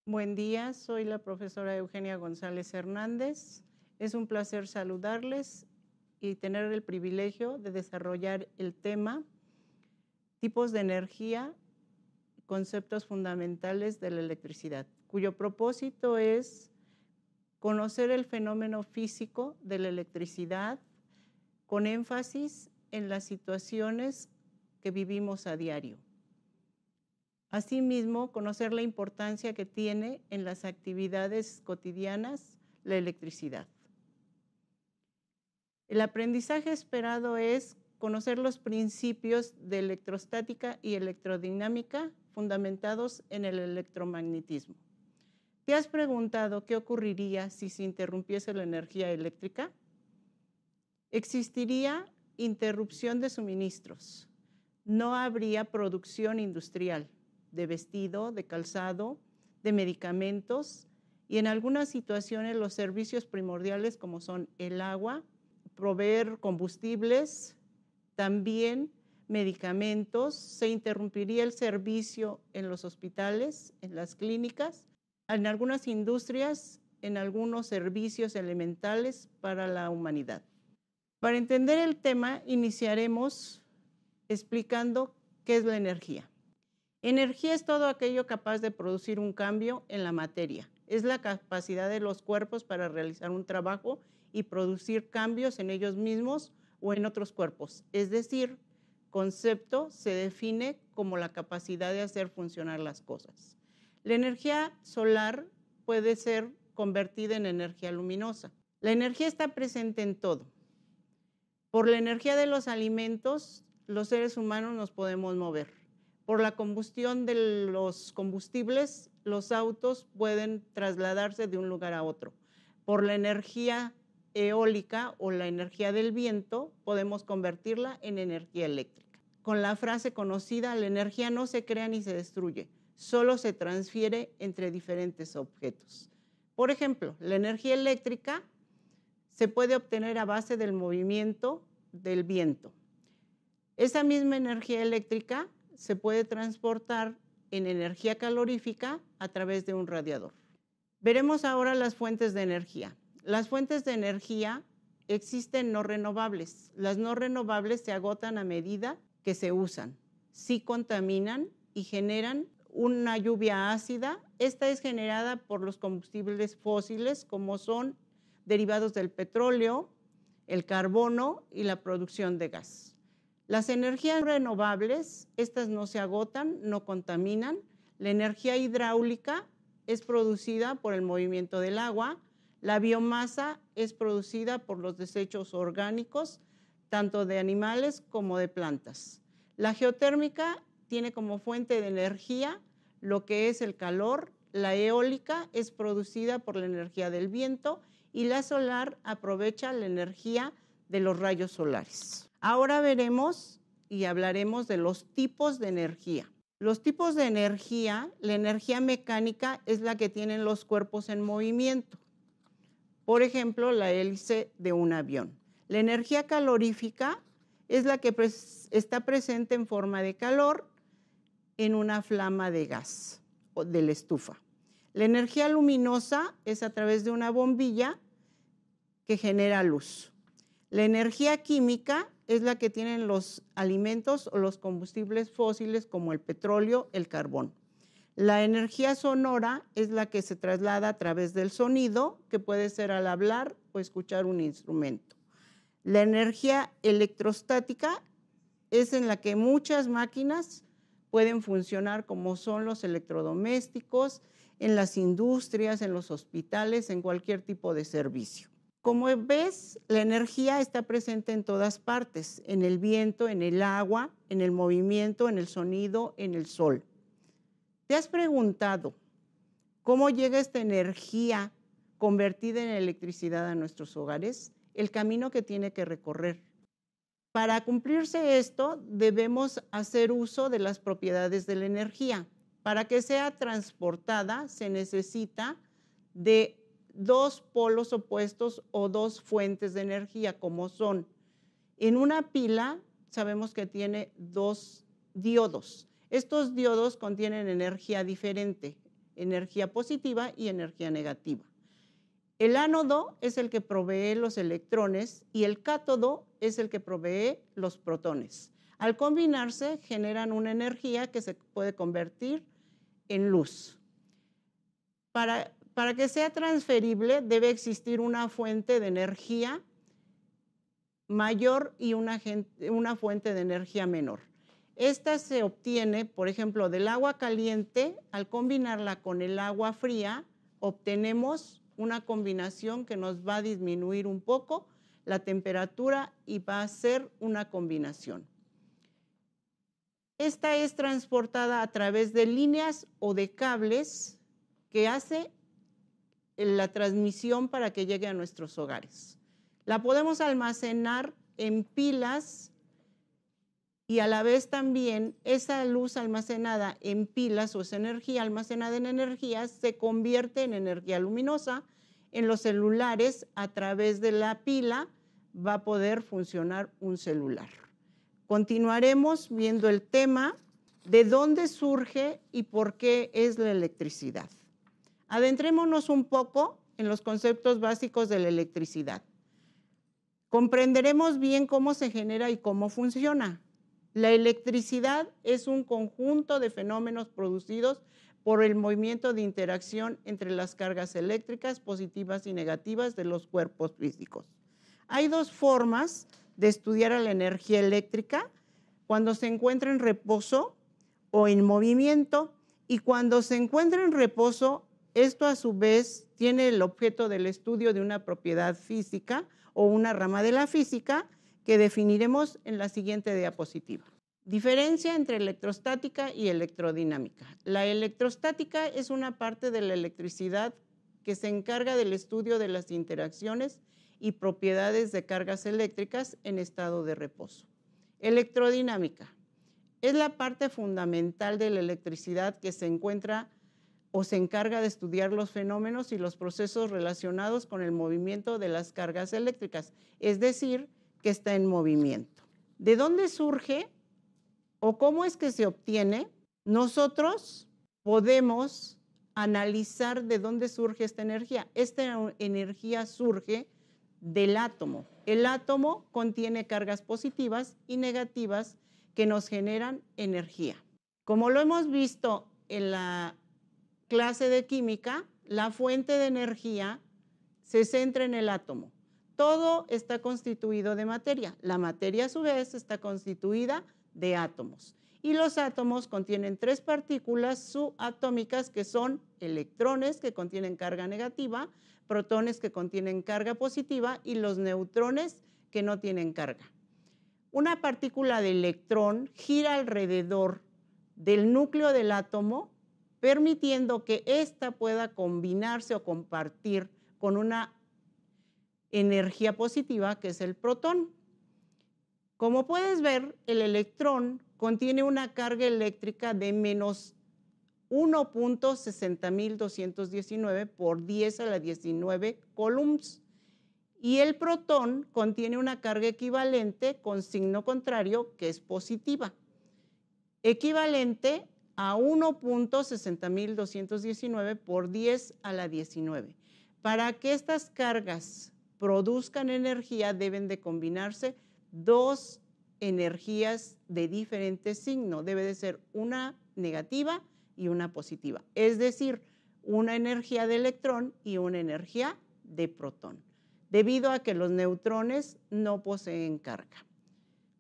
Buen día, soy la profesora Eugenia González Hernández. Es un placer saludarles y tener el privilegio de desarrollar el tema tipos de energía, conceptos fundamentales de la electricidad, cuyo propósito es conocer el fenómeno físico de la electricidad con énfasis en las situaciones que vivimos a diario. Asimismo, conocer la importancia que tiene en las actividades cotidianas la electricidad. El aprendizaje esperado es conocer los principios de electrostática y electrodinámica fundamentados en el electromagnetismo. ¿Te has preguntado qué ocurriría si se interrumpiese la energía eléctrica? Existiría interrupción de suministros. No habría producción industrial de vestido, de calzado, de medicamentos y en algunas situaciones los servicios primordiales como son el agua, proveer combustibles, también medicamentos, se interrumpiría el servicio en los hospitales, en las clínicas, en algunas industrias, en algunos servicios elementales para la humanidad. Para entender el tema, iniciaremos explicando qué es la energía. Energía es todo aquello capaz de producir un cambio en la materia. Es la capacidad de los cuerpos para realizar un trabajo y producir cambios en ellos mismos o en otros cuerpos. Es decir, concepto se define como la capacidad de hacer funcionar las cosas. La energía solar puede ser convertida en energía luminosa. La energía está presente en todo. Por la energía de los alimentos, los seres humanos nos podemos mover. Por la combustión de los combustibles, los autos pueden trasladarse de un lugar a otro. Por la energía eólica o la energía del viento, podemos convertirla en energía eléctrica. Con la frase conocida, la energía no se crea ni se destruye, solo se transfiere entre diferentes objetos. Por ejemplo, la energía eléctrica se puede obtener a base del movimiento del viento. Esa misma energía eléctrica se puede transportar en energía calorífica a través de un radiador. Veremos ahora las fuentes de energía. Las fuentes de energía existen no renovables. Las no renovables se agotan a medida que se usan. Sí contaminan y generan una lluvia ácida. Esta es generada por los combustibles fósiles como son derivados del petróleo, el carbono y la producción de gas. Las energías renovables, estas no se agotan, no contaminan. La energía hidráulica es producida por el movimiento del agua. La biomasa es producida por los desechos orgánicos, tanto de animales como de plantas. La geotérmica tiene como fuente de energía lo que es el calor. La eólica es producida por la energía del viento y la solar aprovecha la energía de los rayos solares. Ahora veremos y hablaremos de los tipos de energía. Los tipos de energía, la energía mecánica es la que tienen los cuerpos en movimiento. Por ejemplo, la hélice de un avión. La energía calorífica es la que está presente en forma de calor en una flama de gas o de la estufa. La energía luminosa es a través de una bombilla que genera luz. La energía química es la que tienen los alimentos o los combustibles fósiles como el petróleo, el carbón. La energía sonora es la que se traslada a través del sonido, que puede ser al hablar o escuchar un instrumento. La energía electrostática es en la que muchas máquinas pueden funcionar como son los electrodomésticos, en las industrias, en los hospitales, en cualquier tipo de servicio. Como ves, la energía está presente en todas partes, en el viento, en el agua, en el movimiento, en el sonido, en el sol. ¿Te has preguntado cómo llega esta energía convertida en electricidad a nuestros hogares? El camino que tiene que recorrer. Para cumplirse esto, debemos hacer uso de las propiedades de la energía. Para que sea transportada, se necesita de dos polos opuestos o dos fuentes de energía, como son, en una pila sabemos que tiene dos diodos. Estos diodos contienen energía diferente. energía positiva y energía negativa. El ánodo es el que provee los electrones y el cátodo es el que provee los protones. Al combinarse generan una energía que se puede convertir en luz. Para que sea transferible debe existir una fuente de energía mayor y una fuente de energía menor. Esta se obtiene, por ejemplo, del agua caliente. Al combinarla con el agua fría, obtenemos una combinación que nos va a disminuir un poco la temperatura y va a ser una combinación. Esta es transportada a través de líneas o de cables que hace la transmisión para que llegue a nuestros hogares. La podemos almacenar en pilas y a la vez también esa luz almacenada en pilas o esa energía almacenada en energía se convierte en energía luminosa. En los celulares, a través de la pila, va a poder funcionar un celular. Continuaremos viendo el tema de dónde surge y por qué es la electricidad. Adentrémonos un poco en los conceptos básicos de la electricidad. Comprenderemos bien cómo se genera y cómo funciona. La electricidad es un conjunto de fenómenos producidos por el movimiento de interacción entre las cargas eléctricas positivas y negativas de los cuerpos físicos. Hay dos formas de estudiar a la energía eléctrica: cuando se encuentra en reposo o en movimiento, y cuando se encuentra en reposo, esto a su vez tiene el objeto del estudio de una propiedad física o una rama de la física que definiremos en la siguiente diapositiva. Diferencia entre electrostática y electrodinámica. La electrostática es una parte de la electricidad que se encarga del estudio de las interacciones y propiedades de cargas eléctricas en estado de reposo. Electrodinámica es la parte fundamental de la electricidad que se encuentra o se encarga de estudiar los fenómenos y los procesos relacionados con el movimiento de las cargas eléctricas, es decir, que está en movimiento. ¿De dónde surge o cómo es que se obtiene? Nosotros podemos analizar de dónde surge esta energía. Esta energía surge del átomo. El átomo contiene cargas positivas y negativas que nos generan energía. Como lo hemos visto en la clase de química, la fuente de energía se centra en el átomo. Todo está constituido de materia. La materia a su vez está constituida de átomos. Y los átomos contienen tres partículas subatómicas que son electrones, que contienen carga negativa, protones, que contienen carga positiva, y los neutrones, que no tienen carga. Una partícula de electrón gira alrededor del núcleo del átomo, permitiendo que ésta pueda combinarse o compartir con una energía positiva, que es el protón. Como puedes ver, el electrón contiene una carga eléctrica de menos 1.60219 por 10 a la 19 coulombs, y el protón contiene una carga equivalente con signo contrario, que es positiva, equivalente a 1.60219 por 10 a la 19. Para que estas cargas produzcan energía deben de combinarse dos energías de diferente signo. Debe de ser una negativa y una positiva, es decir, una energía de electrón y una energía de protón, debido a que los neutrones no poseen carga.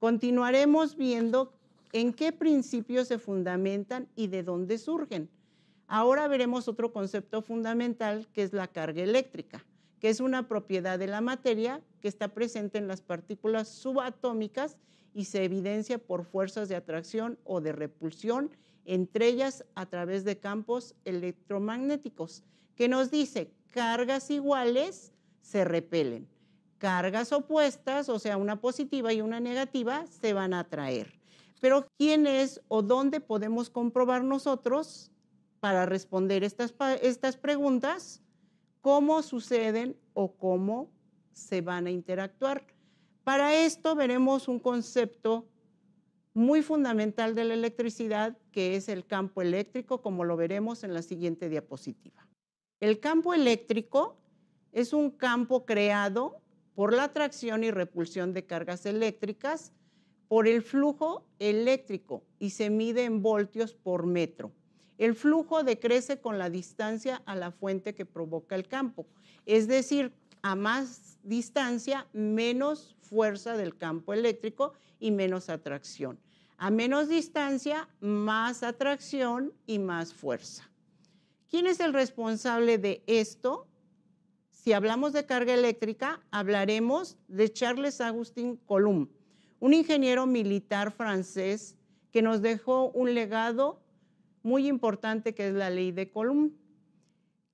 Continuaremos viendo en qué principios se fundamentan y de dónde surgen. Ahora veremos otro concepto fundamental, que es la carga eléctrica, que es una propiedad de la materia que está presente en las partículas subatómicas y se evidencia por fuerzas de atracción o de repulsión entre ellas a través de campos electromagnéticos, que nos dice: cargas iguales se repelen, cargas opuestas, o sea, una positiva y una negativa, se van a atraer. Pero ¿quién es o dónde podemos comprobar nosotros, para responder estas preguntas, cómo suceden o cómo se van a interactuar? Para esto veremos un concepto muy fundamental de la electricidad, que es el campo eléctrico, como lo veremos en la siguiente diapositiva. El campo eléctrico es un campo creado por la atracción y repulsión de cargas eléctricas por el flujo eléctrico y se mide en voltios por metro. El flujo decrece con la distancia a la fuente que provoca el campo, es decir, a más distancia, menos fuerza del campo eléctrico y menos atracción. A menos distancia, más atracción y más fuerza. ¿Quién es el responsable de esto? Si hablamos de carga eléctrica, hablaremos de Charles-Augustin Coulomb, un ingeniero militar francés que nos dejó un legado muy importante, que es la ley de Coulomb,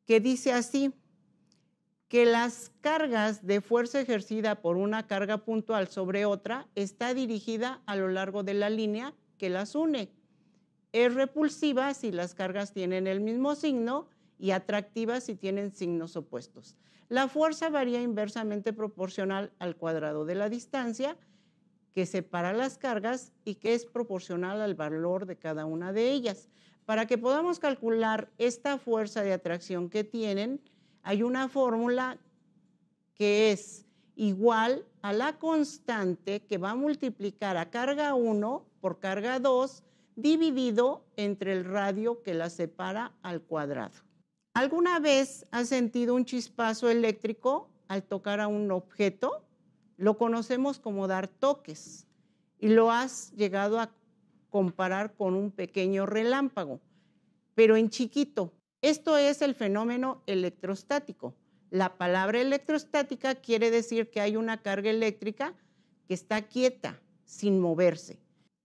que dice así, que las cargas de fuerza ejercida por una carga puntual sobre otra está dirigida a lo largo de la línea que las une. Es repulsiva si las cargas tienen el mismo signo y atractiva si tienen signos opuestos. La fuerza varía inversamente proporcional al cuadrado de la distancia que separa las cargas y que es proporcional al valor de cada una de ellas. Para que podamos calcular esta fuerza de atracción que tienen, hay una fórmula que es igual a la constante que va a multiplicar a carga 1 por carga 2 dividido entre el radio que la separa al cuadrado. ¿Alguna vez has sentido un chispazo eléctrico al tocar a un objeto? Lo conocemos como dar toques y lo has llegado a comparar con un pequeño relámpago, pero en chiquito. Esto es el fenómeno electrostático. La palabra electrostática quiere decir que hay una carga eléctrica que está quieta, sin moverse.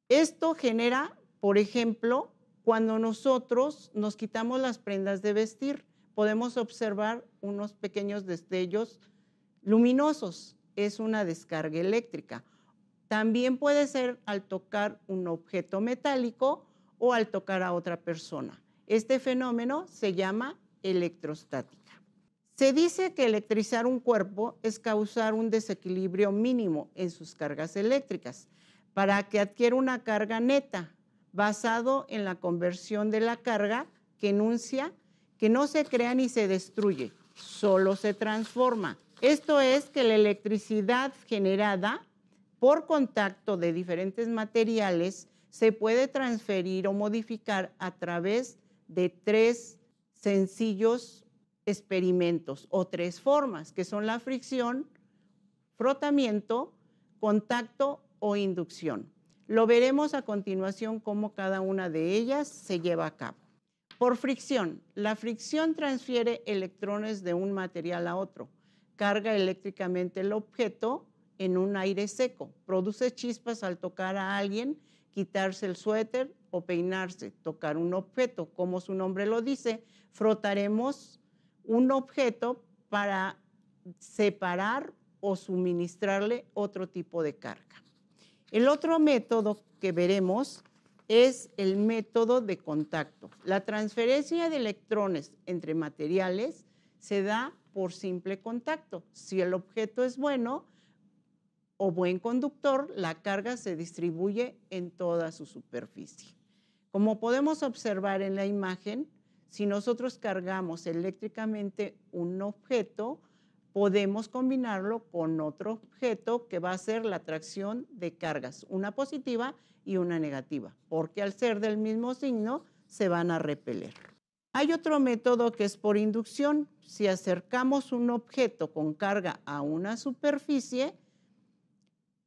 Esto genera, por ejemplo, cuando nosotros nos quitamos las prendas de vestir, podemos observar unos pequeños destellos luminosos. Es una descarga eléctrica. También puede ser al tocar un objeto metálico o al tocar a otra persona. Este fenómeno se llama electrostática. Se dice que electrizar un cuerpo es causar un desequilibrio mínimo en sus cargas eléctricas para que adquiera una carga neta, basado en la conversión de la carga que enuncia que no se crea ni se destruye, solo se transforma. Esto es que la electricidad generada por contacto de diferentes materiales se puede transferir o modificar a través de 3 sencillos experimentos o 3 formas, que son la fricción, frotamiento, contacto o inducción. Lo veremos a continuación cómo cada una de ellas se lleva a cabo. Por fricción, la fricción transfiere electrones de un material a otro, carga eléctricamente el objeto en un aire seco, produce chispas al tocar a alguien, quitarse el suéter o peinarse, tocar un objeto. Como su nombre lo dice, frotaremos un objeto para separar o suministrarle otro tipo de carga. El otro método que veremos es el método de contacto. La transferencia de electrones entre materiales se da por simple contacto. Si el objeto es bueno o buen conductor, la carga se distribuye en toda su superficie. Como podemos observar en la imagen, si nosotros cargamos eléctricamente un objeto, podemos combinarlo con otro objeto que va a ser la atracción de cargas, una positiva y una negativa, porque al ser del mismo signo se van a repeler. Hay otro método que es por inducción. Si acercamos un objeto con carga a una superficie,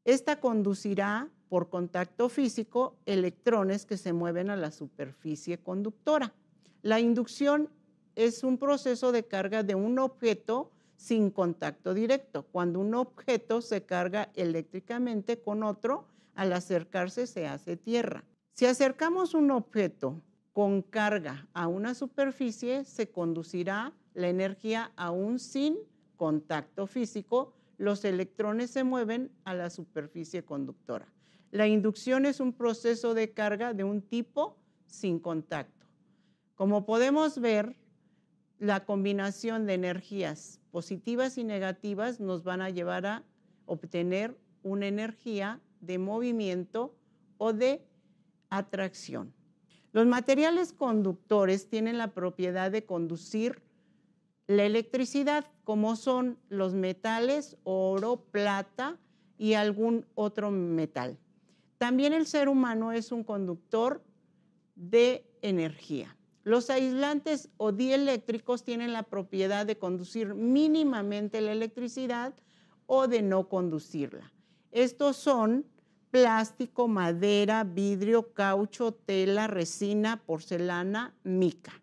esta conducirá por contacto físico electrones que se mueven a la superficie conductora. La inducción es un proceso de carga de un objeto sin contacto directo. Cuando un objeto se carga eléctricamente con otro, al acercarse se hace tierra. Si acercamos un objeto con carga a una superficie, se conducirá la energía aún sin contacto físico. Los electrones se mueven a la superficie conductora. La inducción es un proceso de carga de un tipo sin contacto. Como podemos ver, la combinación de energías positivas y negativas nos van a llevar a obtener una energía de movimiento o de atracción. Los materiales conductores tienen la propiedad de conducir la electricidad, como son los metales, oro, plata y algún otro metal. También el ser humano es un conductor de energía. Los aislantes o dieléctricos tienen la propiedad de conducir mínimamente la electricidad o de no conducirla. Estos son plástico, madera, vidrio, caucho, tela, resina, porcelana, mica.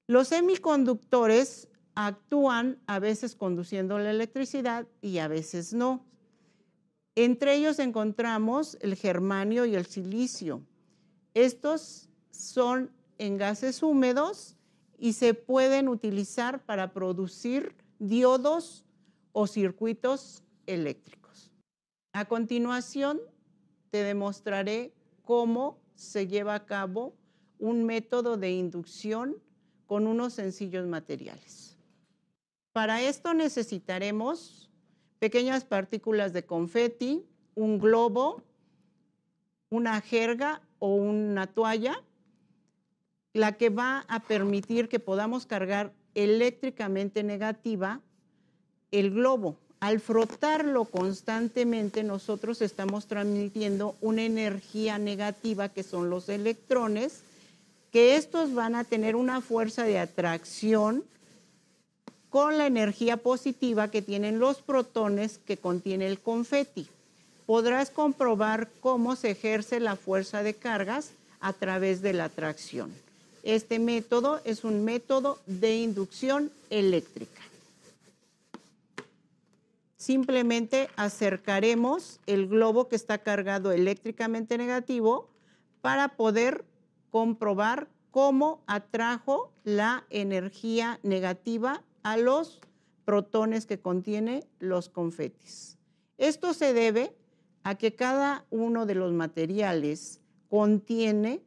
Los semiconductores actúan a veces conduciendo la electricidad y a veces no. Entre ellos encontramos el germanio y el silicio. Estos son en gases húmedos y se pueden utilizar para producir diodos o circuitos eléctricos. A continuación, te demostraré cómo se lleva a cabo un método de inducción con unos sencillos materiales. Para esto necesitaremos pequeñas partículas de confeti, un globo, una jerga o una toalla, la que va a permitir que podamos cargar eléctricamente negativa el globo. Al frotarlo constantemente, nosotros estamos transmitiendo una energía negativa, que son los electrones, que estos van a tener una fuerza de atracción con la energía positiva que tienen los protones que contiene el confeti. Podrás comprobar cómo se ejerce la fuerza de cargas a través de la atracción. Este método es un método de inducción eléctrica. Simplemente acercaremos el globo que está cargado eléctricamente negativo para poder comprobar cómo atrajo la energía negativa a los protones que contiene los confetis. Esto se debe a que cada uno de los materiales contiene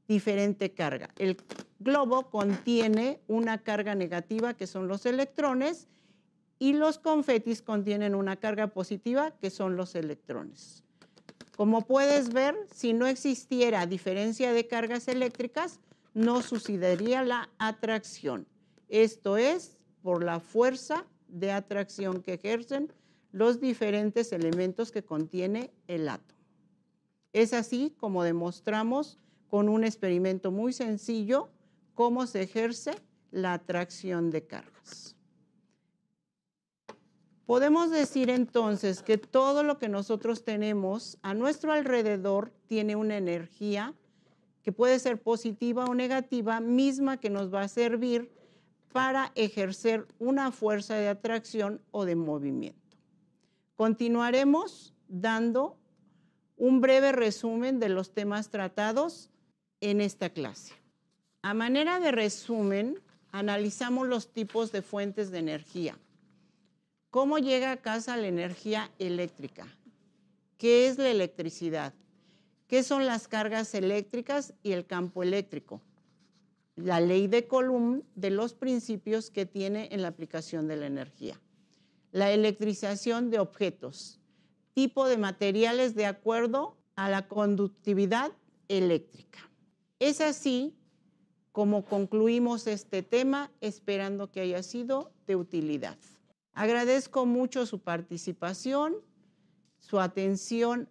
diferente carga. El globo contiene una carga negativa, que son los electrones, y los confetis contienen una carga positiva, que son los electrones. Como puedes ver, si no existiera diferencia de cargas eléctricas, no sucedería la atracción. Esto es por la fuerza de atracción que ejercen los diferentes elementos que contiene el átomo. Es así como demostramos con un experimento muy sencillo cómo se ejerce la atracción de cargas. Podemos decir entonces que todo lo que nosotros tenemos a nuestro alrededor tiene una energía que puede ser positiva o negativa, misma que nos va a servir para ejercer una fuerza de atracción o de movimiento. Continuaremos dando un breve resumen de los temas tratados en esta clase. A manera de resumen, analizamos los tipos de fuentes de energía. ¿Cómo llega a casa la energía eléctrica? ¿Qué es la electricidad? ¿Qué son las cargas eléctricas y el campo eléctrico? La ley de Coulomb de los principios que tiene en la aplicación de la energía. La electrización de objetos. Tipo de materiales de acuerdo a la conductividad eléctrica. Es así como concluimos este tema, esperando que haya sido de utilidad. Agradezco mucho su participación, su atención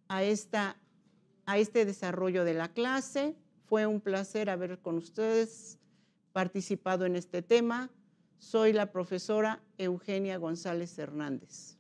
a este desarrollo de la clase. Fue un placer haber con ustedes participado en este tema. Soy la profesora Eugenia González Hernández.